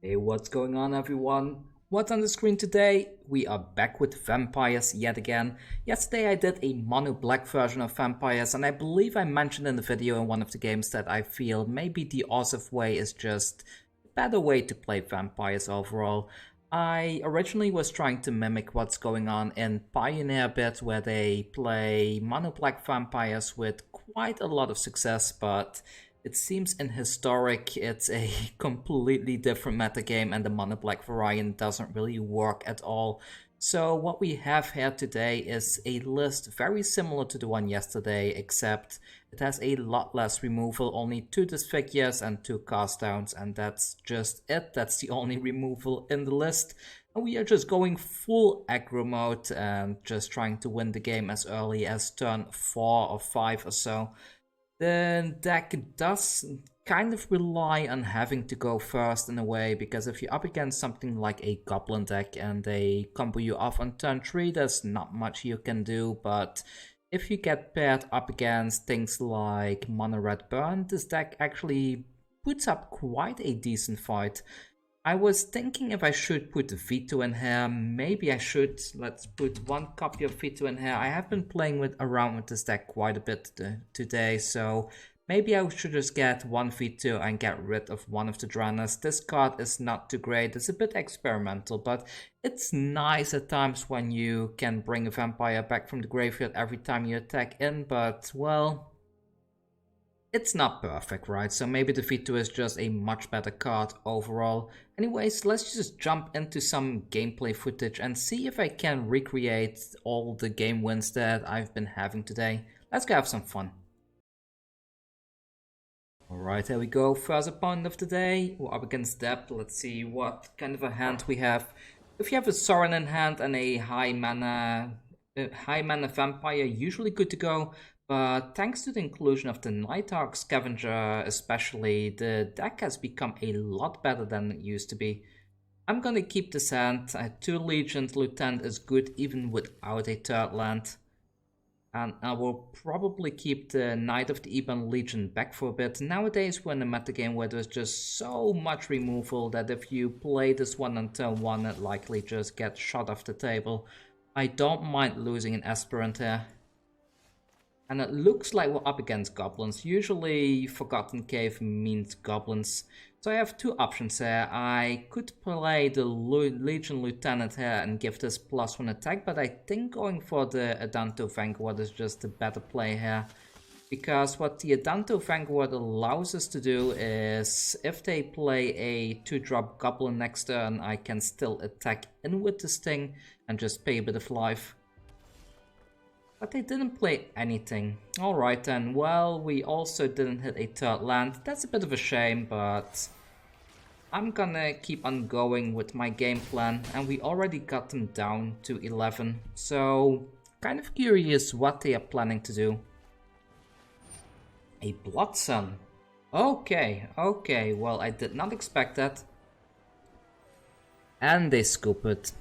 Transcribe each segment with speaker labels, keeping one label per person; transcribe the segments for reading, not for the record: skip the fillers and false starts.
Speaker 1: Hey, what's going on, everyone? What's on the screen today? We are back with Vampires yet again. Yesterday I did a mono black version of Vampires, and I believe I mentioned in the video in one of the games that I feel maybe the ORZHOV way is just a better way to play Vampires overall. I originally was trying to mimic what's going on in Pioneer a bit, where they play mono black Vampires with quite a lot of success, but it seems in Historic it's a completely different metagame and the mono black variant doesn't really work at all. So what we have here today is a list very similar to the one yesterday, except it has a lot less removal, only 2 Disfigures and 2 cast downs, and that's just it. That's the only removal in the list. And we are just going full aggro mode and just trying to win the game as early as turn 4 or 5 or so. The deck does kind of rely on having to go first in a way, because if you're up against something like a Goblin deck and they combo you off on turn 3, there's not much you can do. But if you get paired up against things like Mono Red Burn, this deck actually puts up quite a decent fight. I was thinking if I should put Vito in here. Maybe I should. Let's put 1 copy of Vito in here. I have been playing around with this deck quite a bit today, so maybe I should just get 1 Vito and get rid of one of the Dranas. This card is not too great. It's a bit experimental, but it's nice at times when you can bring a vampire back from the graveyard every time you attack in, but, well, it's not perfect, right? So maybe the Vito is just a much better card overall. Anyways, let's just jump into some gameplay footage and see if I can recreate all the game wins that I've been having today. Let's go have some fun. Alright, here we go. First opponent of the day. We're up against Depth. Let's see what kind of a hand we have. If you have a Sorin in hand and a high mana vampire, usually good to go. But thanks to the inclusion of the Nighthawk Scavenger especially, the deck has become a lot better than it used to be. I'm gonna keep this hand. 2 Legions Lieutenant is good even without a 3rd land. And I will probably keep the Knight of the Ebon Legion back for a bit. Nowadays we're in a metagame where there's just so much removal that if you play this one on turn 1, it likely just gets shot off the table. I don't mind losing an Aspirant here. And it looks like we're up against goblins. Usually Forgotten Cave means goblins. So I have 2 options here. I could play the Legion Lieutenant here and give this +1 attack, but I think going for the Adanto Vanguard is just a better play here. Because what the Adanto Vanguard allows us to do is, if they play a 2-drop goblin next turn, I can still attack in with this thing and just pay a bit of life. But they didn't play anything. Alright then, well, we also didn't hit a 3rd land. That's a bit of a shame, but I'm gonna keep on going with my game plan. And we already got them down to 11. So, kind of curious what they are planning to do. A Blood Sun. Okay, well, I did not expect that. And they scoop it.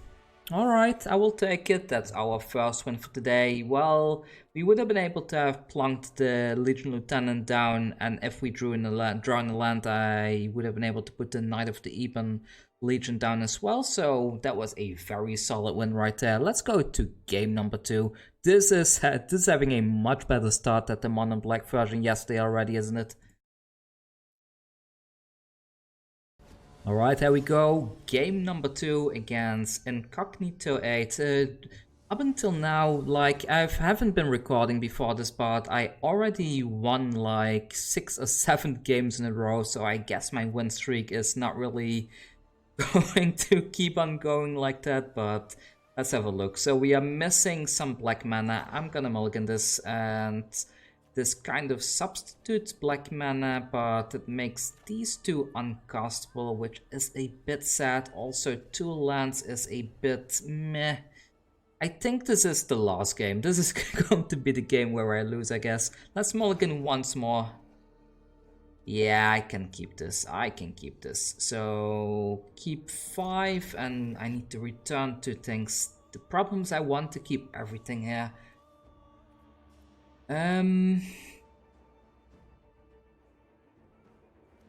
Speaker 1: Alright, I will take it. That's our first win for today. Well, we would have been able to have plunked the Legion Lieutenant down, and if we draw in the land, I would have been able to put the Knight of the Ebon Legion down as well. So that was a very solid win right there. Let's go to game number 2. This is having a much better start than the Mono Black version yesterday already, isn't it? Alright, here we go. Game number 2 against Incognito 8. Up until now, like, I haven't been recording before this part. I already won like 6 or 7 games in a row, so I guess my win streak is not really going to keep on going like that, but let's have a look. So we are missing some black mana. I'm gonna mulligan this, and this kind of substitutes black mana, but it makes these 2 uncastable, which is a bit sad. Also, 2 lands is a bit meh. I think this is the last game. This is going to be the game where I lose, I guess. Let's mulligan once more. Yeah, I can keep this. So, keep 5, and I need to return 2 things. The problem is I want to keep everything here.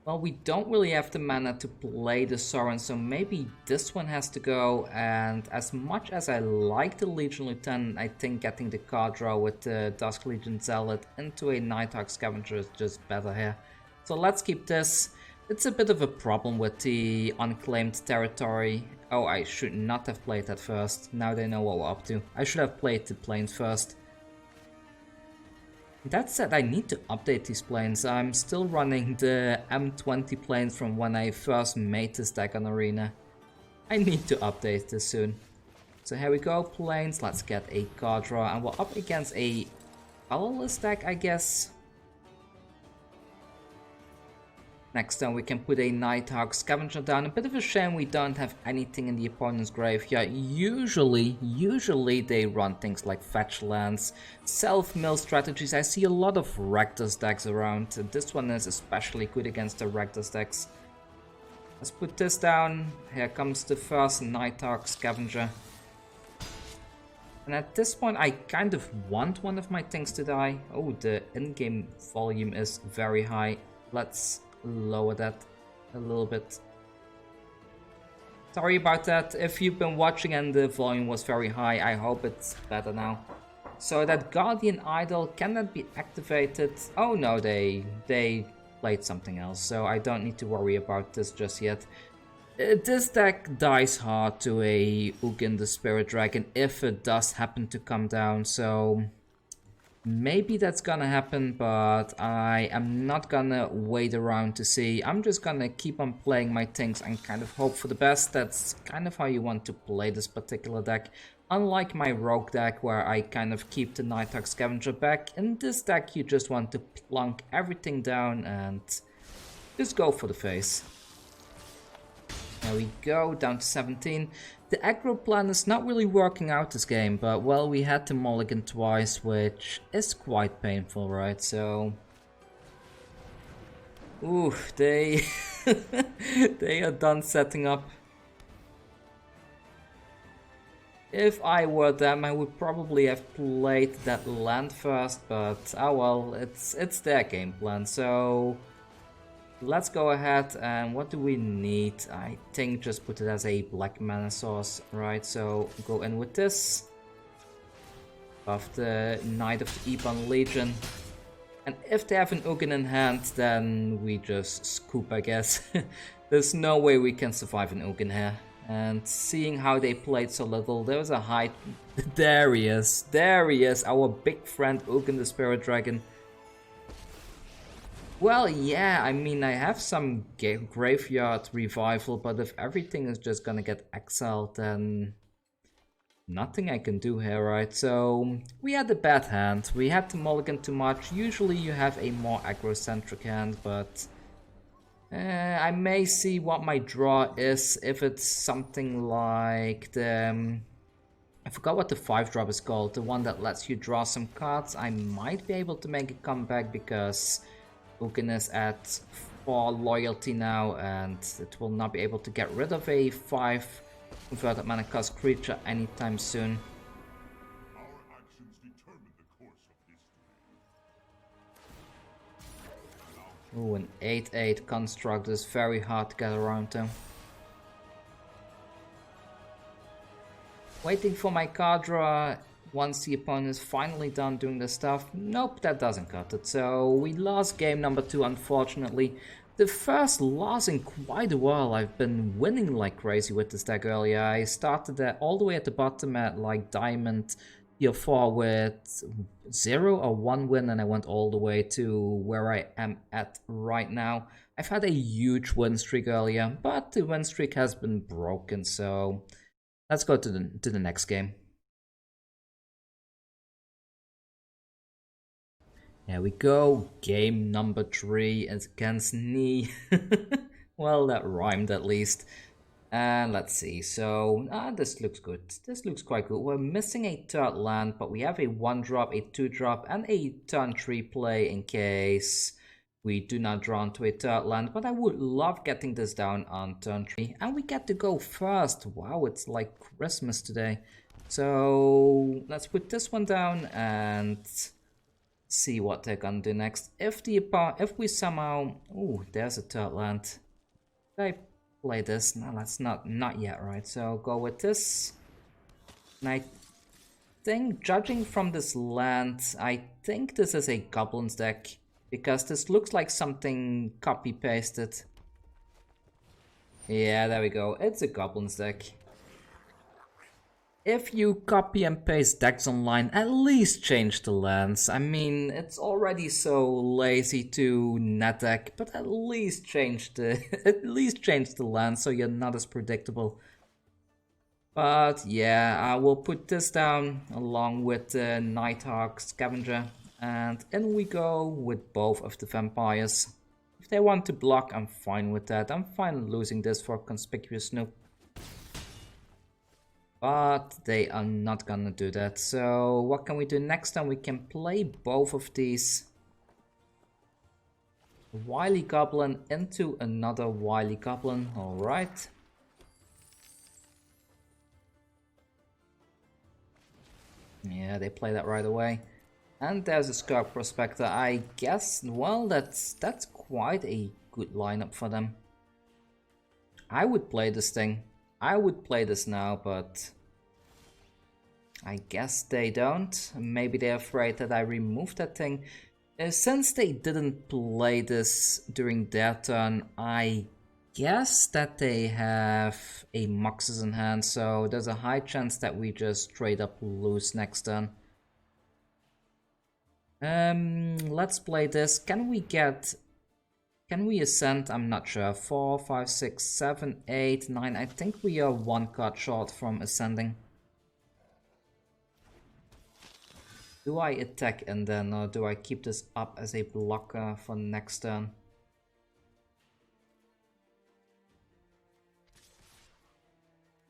Speaker 1: Well, we don't really have the mana to play the Sorin, so maybe this one has to go. And as much as I like the Legion Lieutenant, I think getting the card draw with the Dusk Legion Zealot into a Nighthawk Scavenger is just better here. So let's keep this. It's a bit of a problem with the Unclaimed Territory. Oh, I should not have played that first. Now they know what we're up to. I should have played the planes first. That said, I need to update these planes. I'm still running the M20 planes from when I first made this deck on Arena. I need to update this soon. So here we go, planes. Let's get a card draw. And we're up against a colorless deck, I guess. Next turn we can put a Nighthawk Scavenger down. A bit of a shame we don't have anything in the opponent's graveyard. Usually they run things like fetch lands, self-mill strategies. I see a lot of Rakdos decks around. This one is especially good against the Rakdos decks. Let's put this down. Here comes the first Nighthawk Scavenger. And at this point I kind of want one of my things to die. Oh, the in-game volume is very high. Let's lower that a little bit. Sorry about that. If you've been watching and the volume was very high, I hope it's better now. So that Guardian Idol, can that be activated? Oh no, they played something else, so I don't need to worry about this just yet. This deck dies hard to a Ugin the Spirit Dragon if it does happen to come down, so maybe that's gonna happen, but I am not gonna wait around to see. I'm just gonna keep on playing my things and kind of hope for the best. That's kind of how you want to play this particular deck. Unlike my Rogue deck, where I kind of keep the Nighthawk Scavenger back, in this deck you just want to plunk everything down and just go for the face. There we go, down to 17. The aggro plan is not really working out this game, but well, we had to mulligan twice, which is quite painful, right? So, ooh, they they are done setting up. If I were them, I would probably have played that land first, but oh well, it's their game plan. So let's go ahead, and what do we need? I think just put it as a black mana source, right? So go in with this. Of the Knight of the Ebon Legion. And if they have an Ugin in hand, then we just scoop, I guess. There's no way we can survive an Ugin here. And seeing how they played so little, there was a high... There he is, our big friend Ugin the Spirit Dragon. Well, yeah, I mean, I have some graveyard revival, but if everything is just gonna get exiled, then nothing I can do here, right? So we had a bad hand. We had to mulligan too much. Usually you have a more aggro-centric hand, but I may see what my draw is. If it's something like the... I forgot what the 5-drop is called. The one that lets you draw some cards. I might be able to make a comeback because Ugin is at 4 loyalty now, and it will not be able to get rid of a 5 converted mana cost creature anytime soon.
Speaker 2: Our actions determine the course of history.
Speaker 1: Ooh, an 8/8 construct is very hard to get around to. Waiting for my card draw. Once the opponent is finally done doing the stuff. Nope, that doesn't cut it. So we lost game number 2, unfortunately. The first loss in quite a while. I've been winning like crazy with this deck earlier. I started all the way at the bottom at like Diamond Tier 4 with 0 or 1 win, and I went all the way to where I am at right now. I've had a huge win streak earlier, but the win streak has been broken, so let's go to the next game. There we go, game number 3 is against Ni. Well, that rhymed at least. And let's see, so this looks good. This looks quite good. We're missing a 3rd land, but we have a 1-drop, a 2-drop, and a turn 3 play in case we do not draw into a 3rd land. But I would love getting this down on turn 3. And we get to go first. Wow, it's like Christmas today. So let's put this one down and see what they're gonna do next. If we somehow... Ooh, there's a third land. Did I play this? No, that's not yet, right? So go with this. And I think, judging from this land, I think this is a Goblins deck. Because this looks like something copy-pasted. Yeah, there we go. It's a Goblins deck. If you copy and paste decks online, at least change the lands. I mean, it's already so lazy to net deck, but at least change the land so you're not as predictable. But yeah, I will put this down along with the Nighthawk Scavenger, and in we go with both of the vampires. If they want to block, I'm fine with that. I'm fine losing this for Conspicuous Snoop. But they are not gonna do that. So what can we do next time? We can play both of these. Wily Goblin into another Wily Goblin. Alright. Yeah, they play that right away. And there's a Scarab Prospector. I guess, well, that's quite a good lineup for them. I would play this thing. I would play this now, but I guess they don't. Maybe they're afraid that I removed that thing. Since they didn't play this during their turn, I guess that they have a Moxes in hand, so there's a high chance that we just straight up lose next turn. Let's play this. Can we ascend? I'm not sure. 4, 5, 6, 7, 8, 9. I think we are one card short from ascending. Do I attack and then, or do I keep this up as a blocker for next turn?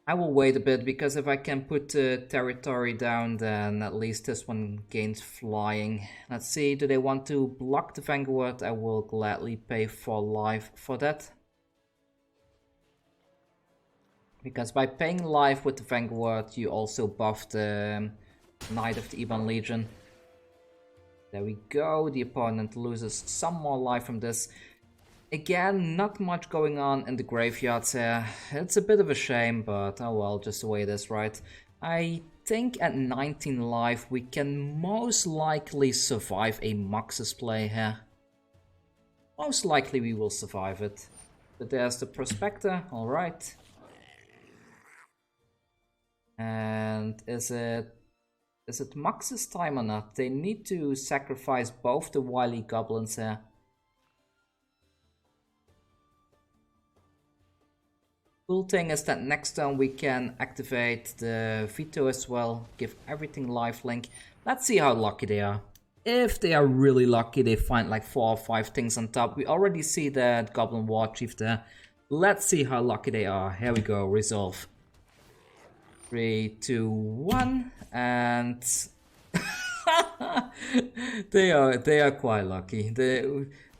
Speaker 1: I will wait a bit, because if I can put the territory down, then at least this one gains flying. Let's see, do they want to block the Vanguard? I will gladly pay 4 life for that. Because by paying life with the Vanguard, you also buff the Knight of the Ebon Legion. There we go, the opponent loses some more life from this. Again, not much going on in the graveyards here. It's a bit of a shame, but oh well, just the way it is, right? I think at 19 life we can most likely survive a Moxes play here. Most likely we will survive it. But there's the Prospector, alright. And is it Moxes time or not? They need to sacrifice both the Wily Goblins here. Cool thing is that next turn we can activate the Vito as well, give everything lifelink. Let's see how lucky they are. If they are really lucky, they find like 4 or 5 things on top. We already see that Goblin Warchief there. Let's see how lucky they are. Here we go, resolve. 3, 2, 1, and they are quite lucky.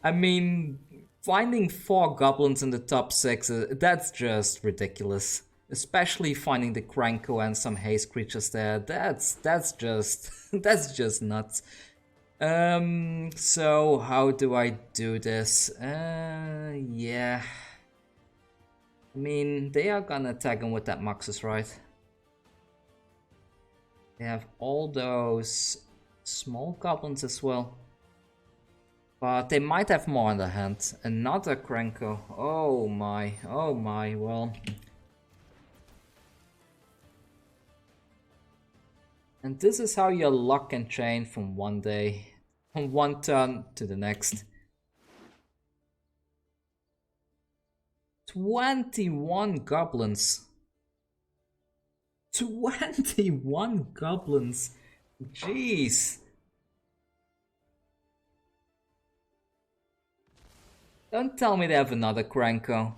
Speaker 1: I mean, finding 4 goblins in the top 6, that's just ridiculous. Especially finding the Kranko and some haste creatures there. That's just that's just nuts. So how do I do this? Yeah. I mean, they are gonna tag him with that Moxes, right? They have all those small goblins as well. But they might have more in their hand. Another Kranko. Oh my, well. And this is how your luck can change from one day, from one turn to the next. 21 goblins. 21 goblins. Jeez. Don't tell me they have another Kranko.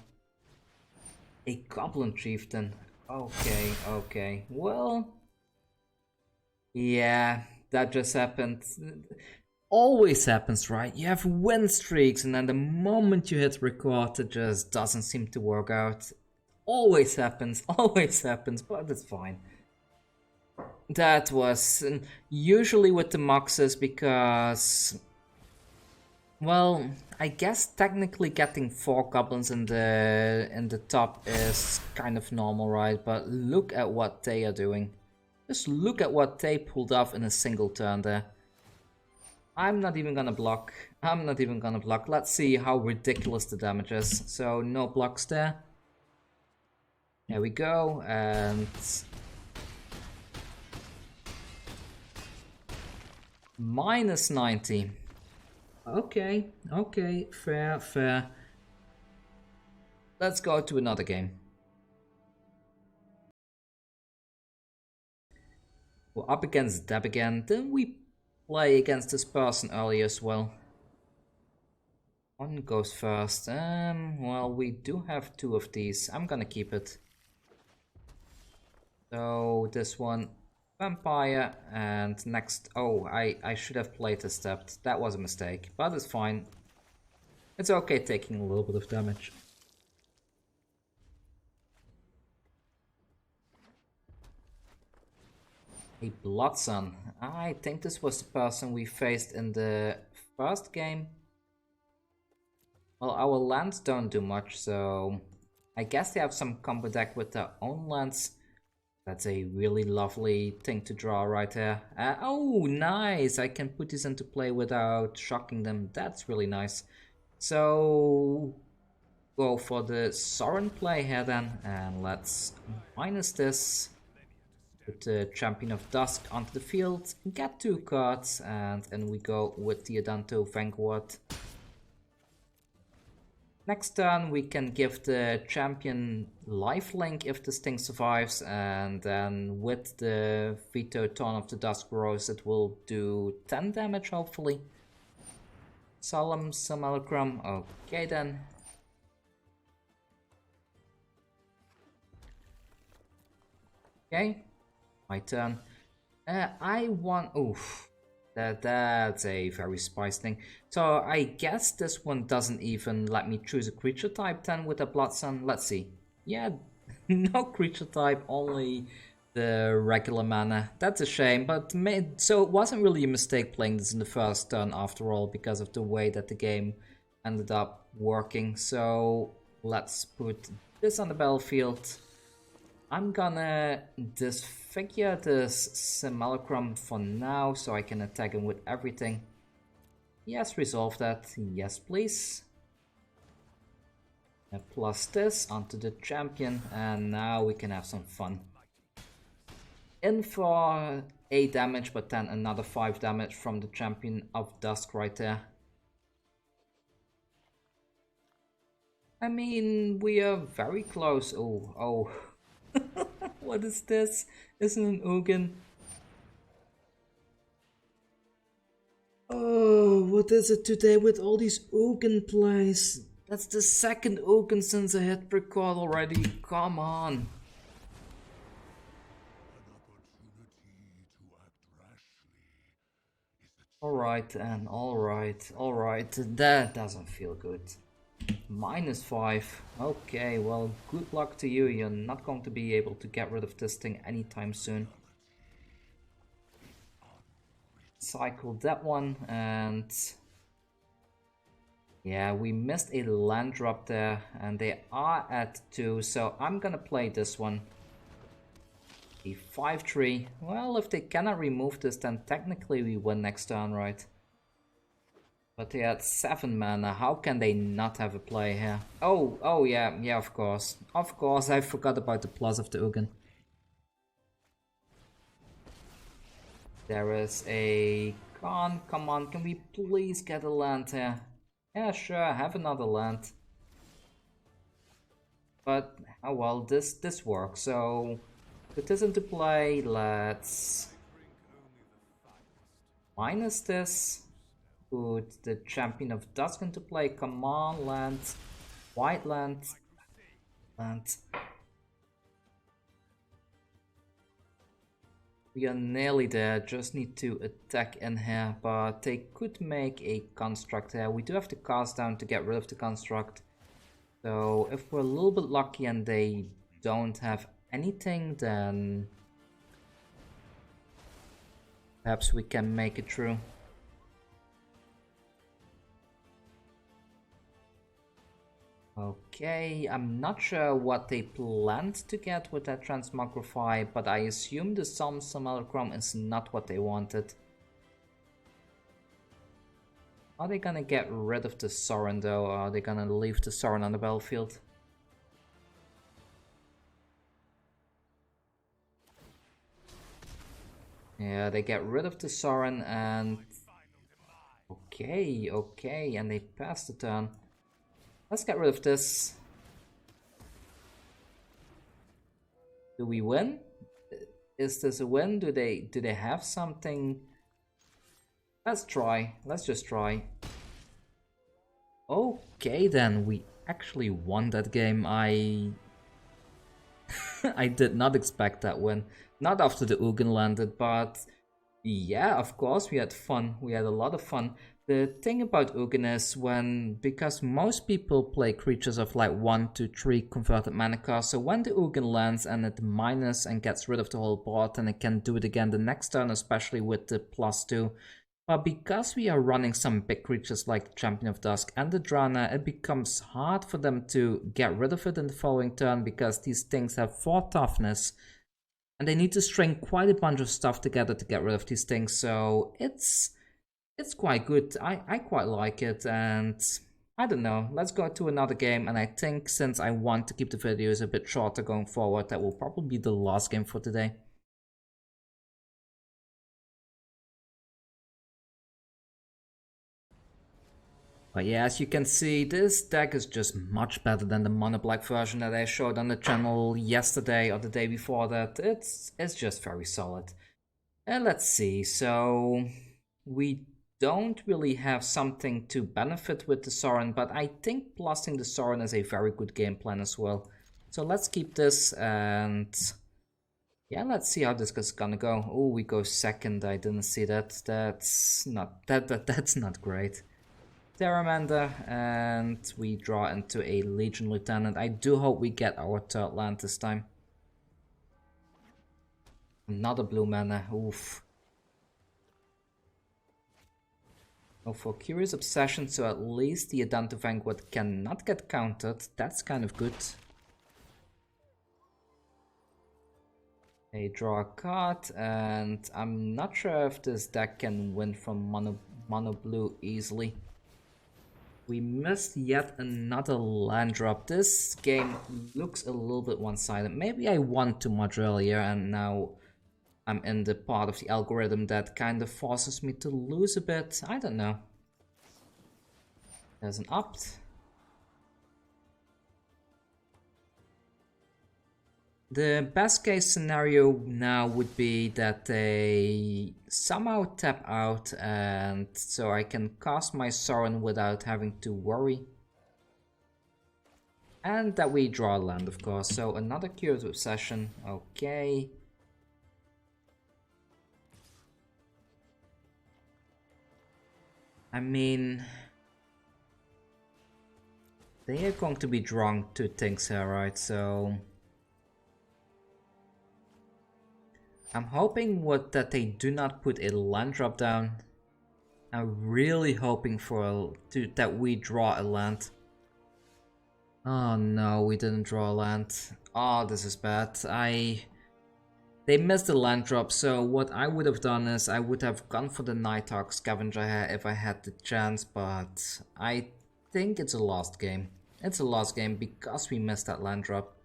Speaker 1: A Goblin Chieftain. Okay. Well... yeah, that just happened. Always happens, right? You have win streaks and then the moment you hit record, it just doesn't seem to work out. Always happens, but it's fine. That was usually with the Moxes because, well, I guess technically getting 4 goblins in the top is kind of normal, right? But look at what they are doing. Just look at what they pulled off in a single turn there. I'm not even gonna block. I'm not even gonna block. Let's see how ridiculous the damage is. So no blocks there. There we go, and minus 90. Okay, okay, fair, fair. Let's go to another game. We're up against Deb again. Didn't we play against this person earlier as well? One goes first. Well, we do have 2 of these. I'm gonna keep it. So this one, Vampire, and next. Oh, I should have played a stepped. That was a mistake, but it's fine. It's okay taking a little bit of damage. A Bloodsun. I think this was the person we faced in the first game. Well, our lands don't do much, so I guess they have some combo deck with their own lands. That's a really lovely thing to draw right there. Oh, nice! I can put this into play without shocking them. That's really nice. So go for the Sorin play here then, and let's minus this. Put the Champion of Dusk onto the field, get 2 cards, and then we go with the Adanto Vanguard. Next turn we can give the champion lifelink if this thing survives, and then with the Vito Thorn of the Dusk Rose it will do 10 damage hopefully. Solemn Simulacrum, okay then. Okay, my turn. I want... oof. That's a very spiced thing. So I guess this one doesn't even let me choose a creature type then with a Bloodsun. Let's see. Yeah, no creature type, only the regular mana. That's a shame, but so it wasn't really a mistake playing this in the first turn after all, because of the way that the game ended up working. So let's put this on the battlefield. I'm gonna disfigure this Simulacrum for now, so I can attack him with everything. Yes, resolve that. Yes, please. And plus this onto the champion, and now we can have some fun. In for 8 damage, but then another 5 damage from the Champion of Dusk right there. I mean, we are very close. Oh. What is this? Isn't an Ugin? Oh, what is it today with all these Ugin plays? That's the second Ugin since I hit record already. Come on. Alright, and alright. That doesn't feel good. Minus 5. Okay, well, good luck to you. You're not going to be able to get rid of this thing anytime soon. Cycle that one, and yeah, we missed a land drop there, and they are at 2, so I'm gonna play this one. A 5-3. Well, if they cannot remove this, then technically we win next turn, right? But they had 7 mana, how can they not have a play here? Oh yeah, of course. Of course, I forgot about the plus of the Ugin. There is a Khan, come on, can we please get a land here? Yeah, sure, have another land. But, oh well, this works, so put this into play, let's minus this. Put the Champion of Dusk into play. Come on, land. White land. Land. We are nearly there. Just need to attack in here. But they could make a construct here. We do have to cast down to get rid of the construct. So if we're a little bit lucky and they don't have anything, then Perhaps we can make it through. Okay, I'm not sure what they planned to get with that transmogrify, but I assume the Simulacrum is not what they wanted. Are they gonna get rid of the Sorin though, or are they gonna leave the Sorin on the battlefield? Yeah, they get rid of the Sorin and... Okay, and they pass the turn. Let's get rid of this. Do we win? Is this a win? Do they have something? Let's try. Let's just try. Okay then, we actually won that game. I did not expect that win. Not after the Ugin landed, but yeah, of course we had fun. We had a lot of fun. The thing about Ugin is because most people play creatures of like 1 to 3 converted mana cost, so when the Ugin lands and it minus and gets rid of the whole board, then it can do it again the next turn, especially with the +2. But because we are running some big creatures like the Champion of Dusk and the Drana, it becomes hard for them to get rid of it in the following turn because these things have 4 toughness. And they need to string quite a bunch of stuff together to get rid of these things, so it's quite good. I quite like it, and I don't know, let's go to another game, and I think since I want to keep the videos a bit shorter going forward, that will probably be the last game for today. But yeah, as you can see, this deck is just much better than the mono black version that I showed on the channel yesterday or the day before that. It's just very solid. And let's see, so we don't really have something to benefit with the Sorin, but I think blasting the Sorin is a very good game plan as well. So let's keep this, and yeah, let's see how this is gonna go. Oh, we go second. I didn't see that. That's not great. Terramander, and we draw into a Legion Lieutenant. I do hope we get our third land this time. Another blue mana, oof. Oh, for Curious Obsession, so at least the Adanto Vanguard cannot get countered. That's kind of good. They draw a card, and I'm not sure if this deck can win from mono blue easily. We missed yet another land drop. This game looks a little bit one-sided. Maybe I won too much earlier and now I'm in the part of the algorithm that kind of forces me to lose a bit. I don't know. There's an opt. The best case scenario now would be that they somehow tap out, and so I can cast my Sorin without having to worry. And that we draw a land, of course. So another Curious Obsession. Okay. I mean, they are going to be drawing 2 things here, right? So I'm hoping that they do not put a land drop down. I'm really hoping that we draw a land. Oh no, we didn't draw a land. Oh, this is bad. They missed the land drop, so what I would have done is I would have gone for the Nighthawk Scavenger here if I had the chance, but I think it's a lost game. It's a lost game because we missed that land drop.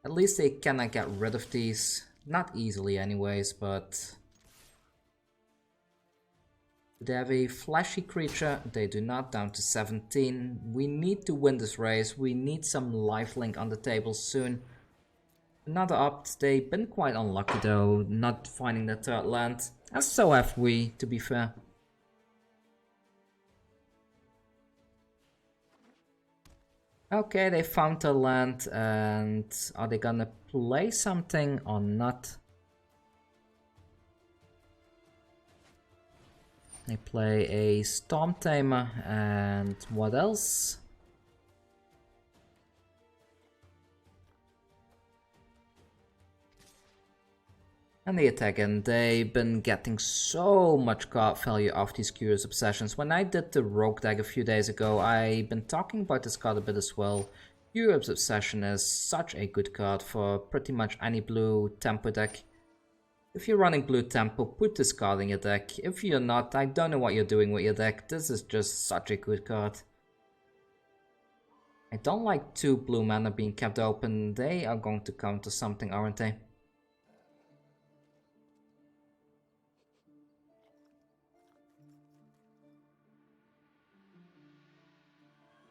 Speaker 1: At least they cannot get rid of these. Not easily anyways, but... They have a flashy creature. They do not, down to 17. We need to win this race. We need some lifelink on the table soon. Another opt. They've been quite unlucky though, not finding the third land. And so have we, to be fair. Okay, they found a land, and are they gonna play something or not? They play a Storm Tamer, and what else? And they attack, and they've been getting so much card value off these Curious Obsessions. When I did the Rogue deck a few days ago, I've been talking about this card a bit as well. Curious Obsession is such a good card for pretty much any blue tempo deck. If you're running blue tempo, put this card in your deck. If you're not, I don't know what you're doing with your deck. This is just such a good card. I don't like 2 blue mana being kept open. They are going to counter something, aren't they?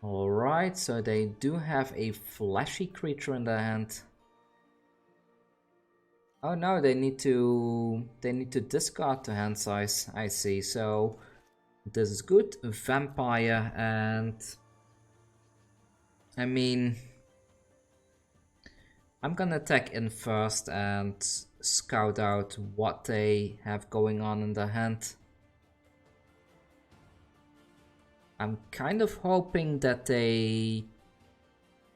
Speaker 1: Alright, so they do have a flashy creature in their hand. Oh no, they need to discard the hand size. I see. So this is good. Vampire, and I mean, I'm gonna attack in first and scout out what they have going on in their hand. I'm kind of hoping that they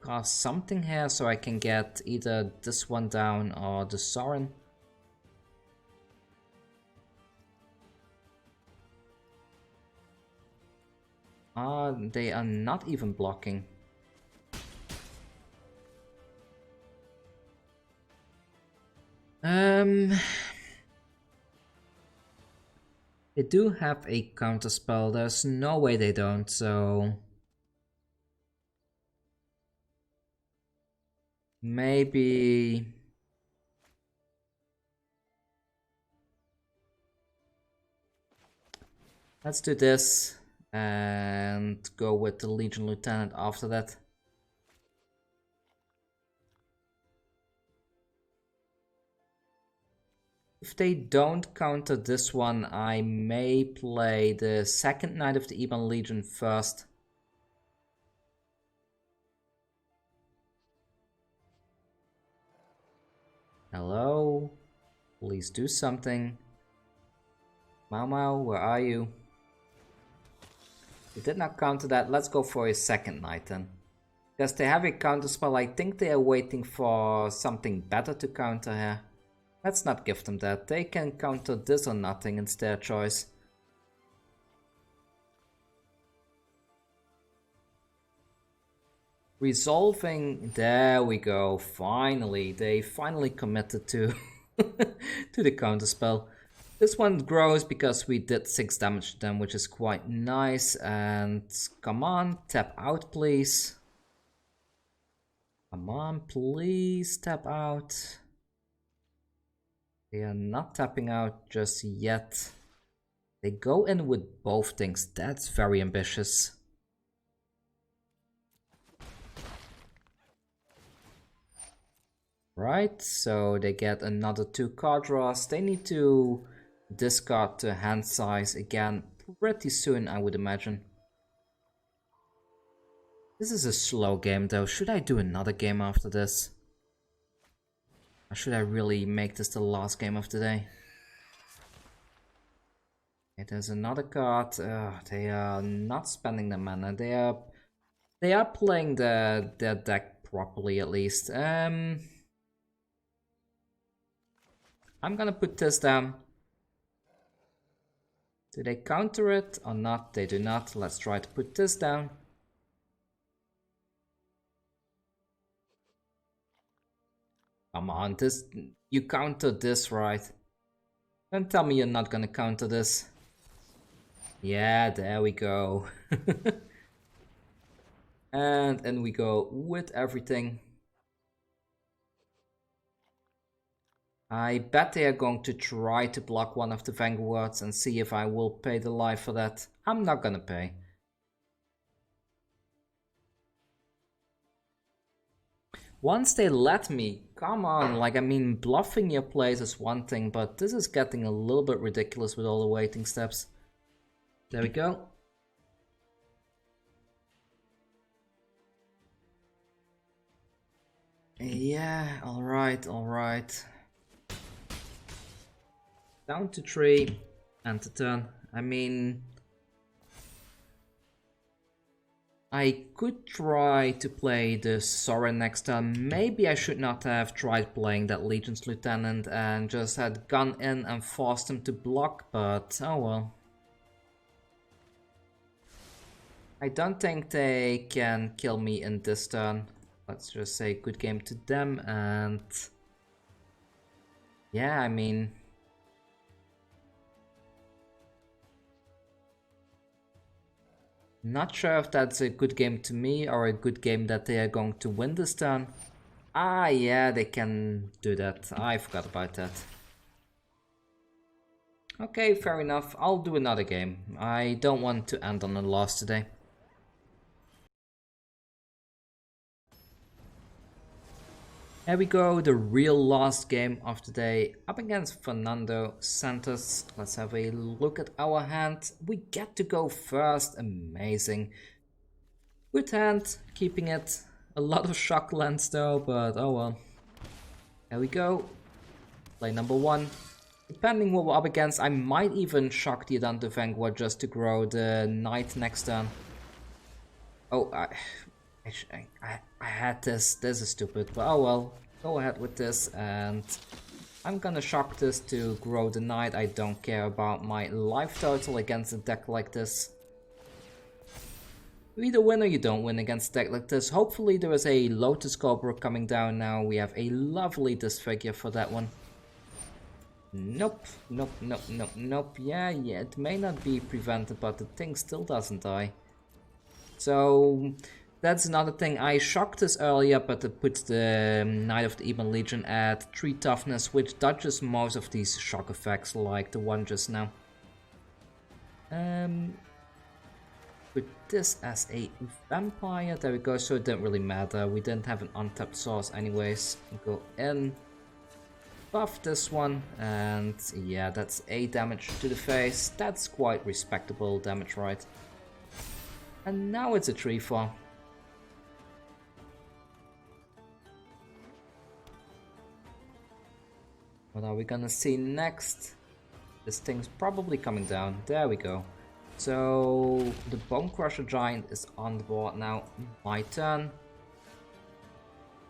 Speaker 1: cast something here so I can get either this one down or the Sorin. They are not even blocking. They do have a counterspell. There's no way they don't, so maybe let's do this and go with the Legion Lieutenant after that. If they don't counter this one, I may play the second Knight of the Ebon Legion first. Hello? Please do something. Mau Mau, where are you? They did not counter that. Let's go for a second Knight then. Because they have a counterspell. I think they are waiting for something better to counter here. Let's not give them that. They can counter this or nothing, it's their choice. Resolving, there we go, finally. They finally committed to, to the counterspell. This one grows because we did 6 damage to them, which is quite nice. And come on, tap out please. Come on, please tap out. They are not tapping out just yet. They go in with both things. That's very ambitious. Right, so they get another 2 card draws. They need to discard the hand size again pretty soon, I would imagine. This is a slow game though. Should I do another game after this? Or should I really make this the last game of the day? Okay, there's another card. They are not spending the mana. They are playing their deck properly at least. I'm gonna put this down. Do they counter it or not? They do not. Let's try to put this down. Come on, this, you counter this, right? Don't tell me you're not gonna counter this. Yeah, there we go. And in we go with everything. I bet they are going to try to block one of the Vanguards and see if I will pay the life for that. I'm not gonna pay. Once they let me, come on, like I mean, bluffing your plays is one thing, but this is getting a little bit ridiculous with all the waiting steps. There we go. Yeah, alright, alright. Down to 3 and to turn. I mean, I could try to play the Sorin next turn. Maybe I should not have tried playing that Legion's Lieutenant and just had gone in and forced him to block, but oh well. I don't think they can kill me in this turn. Let's just say good game to them, and yeah, I mean, not sure if that's a good game to me or a good game that they are going to win this turn. Ah, yeah, they can do that. I forgot about that. Okay, fair enough. I'll do another game. I don't want to end on a loss today. Here we go, the real last game of the day, up against Fernando Santos. Let's have a look at our hand. We get to go first, amazing. Good hand, keeping it. A lot of shock lands though, but oh well. There we go. Play number 1. Depending what we're up against, I might even shock the Adanto Vanguard just to grow the Knight next turn. Oh, I had this. This is stupid, but oh well. Go ahead with this, and I'm gonna shock this to grow the Knight. I don't care about my life total against a deck like this. You either win or you don't win against a deck like this. Hopefully there is a Lotus Cobra coming down now. We have a lovely Disfigure for that one. Nope, nope, nope, nope, nope. Yeah, it may not be prevented, but the thing still doesn't die. So that's another thing. I shocked this earlier, but it puts the Knight of the Ebon Legion at 3 toughness, which dodges most of these shock effects, like the one just now. Put this as a vampire. There we go. So it didn't really matter. We didn't have an untapped source anyways. Go in, buff this one, and yeah, that's 8 damage to the face. That's quite respectable damage, right? And now it's a 3-4. What are we gonna see next? This thing's probably coming down. There we go. So the Bone Crusher Giant is on the board now. My turn.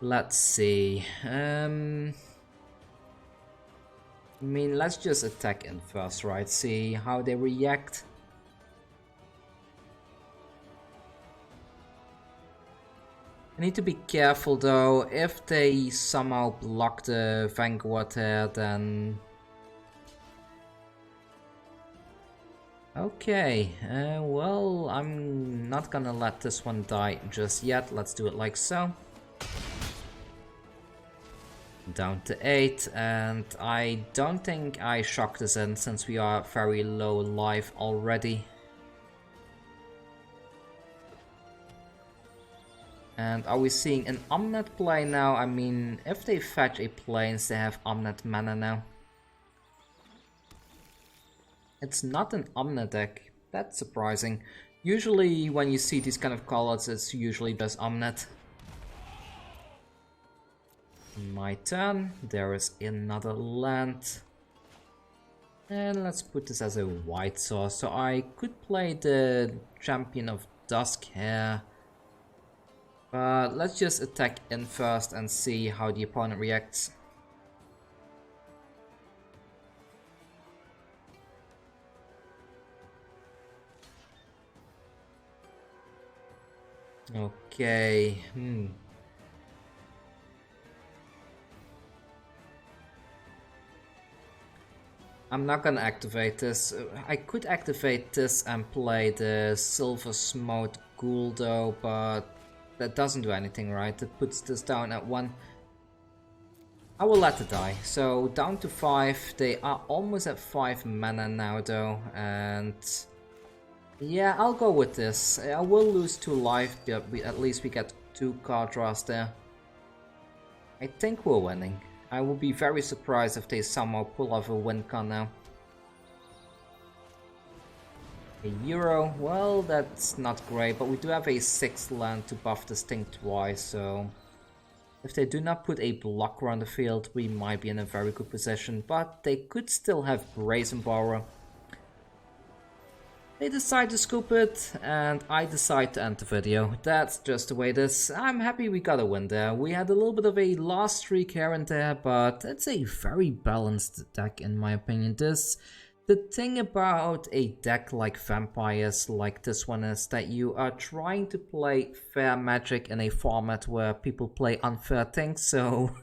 Speaker 1: Let's see. I mean, let's just attack in first, right? See how they react. I need to be careful though. If they somehow block the Vanguard here, then... Okay, well, I'm not gonna let this one die just yet. Let's do it like so. Down to 8, and I don't think I shock this in since we are very low life already. And are we seeing an Omnet play now? I mean, if they fetch a Plains, they have Omnet mana now. It's not an Omnet deck. That's surprising. Usually when you see these kind of colors, it's usually just Omnet. My turn. There is another land. And let's put this as a white source. So I could play the Champion of Dusk here. But let's just attack in first and see how the opponent reacts. Okay, I'm not gonna activate this. I could activate this and play the Silversmote Ghoul though, but that doesn't do anything, right? It puts this down at 1. I will let it die. So down to 5. They are almost at 5 mana now though, and yeah, I'll go with this. I will lose 2 life, but at least we get 2 card draws there. I think we're winning. I will be very surprised if they somehow pull off a win con now. A Euro, well, that's not great, but we do have a 6th land to buff this thing twice, so if they do not put a blocker on the field, we might be in a very good position, but they could still have Brazen Borrower. They decide to scoop it, and I decide to end the video. That's just the way it is. I'm happy we got a win there. We had a little bit of a loss streak here and there, but it's a very balanced deck in my opinion. The thing about a deck like Vampires, like this one, is that you are trying to play fair Magic in a format where people play unfair things, so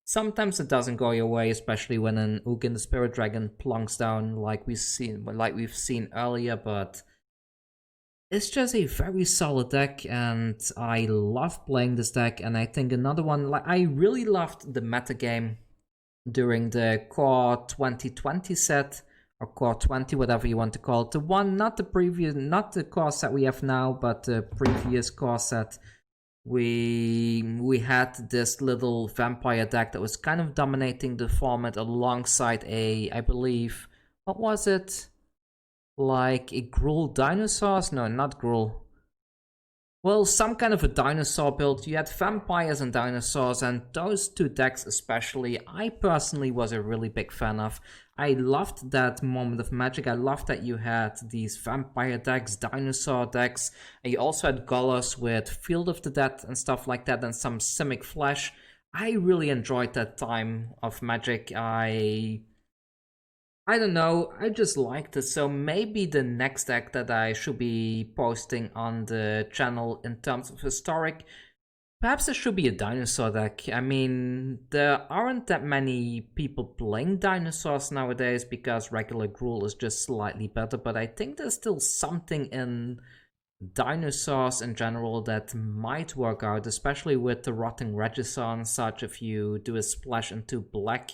Speaker 1: sometimes it doesn't go your way, especially when an Ugin the Spirit Dragon plunks down like we've seen earlier, but it's just a very solid deck and I love playing this deck. And I think another one, like, I really loved the metagame during the Core 2020 set, or Core 20, whatever you want to call it. The one, not the core set we have now, but the previous core set. We had this little vampire deck that was kind of dominating the format alongside I believe, what was it? Like a Gruul Dinosaurs? No, not Gruul. Well, some kind of a dinosaur build. You had vampires and dinosaurs, and those two decks especially, I personally was a really big fan of. I loved that moment of Magic. I loved that you had these vampire decks, dinosaur decks, and you also had Golos with Field of the Dead and stuff like that, and some Simic Flash. I really enjoyed that time of Magic. I don't know, I just liked it, so maybe the next deck that I should be posting on the channel in terms of historic, perhaps it should be a dinosaur deck. I mean, there aren't that many people playing dinosaurs nowadays because regular Gruul is just slightly better, but I think there's still something in dinosaurs in general that might work out, especially with the Rotting Regisaur and such, if you do a splash into black.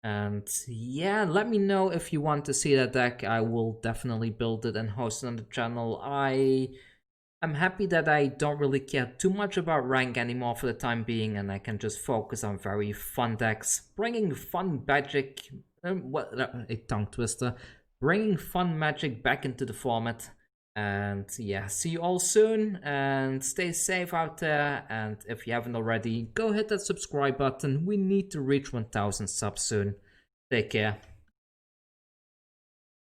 Speaker 1: And yeah, let me know if you want to see that deck. I will definitely build it and host it on the channel. I'm happy that I don't really care too much about rank anymore for the time being, and I can just focus on very fun decks, bringing fun magic, a tongue twister, bringing fun Magic back into the format. And yeah, see you all soon, and stay safe out there, and if you haven't already, go hit that subscribe button. We need to reach 1000 subs soon. Take care.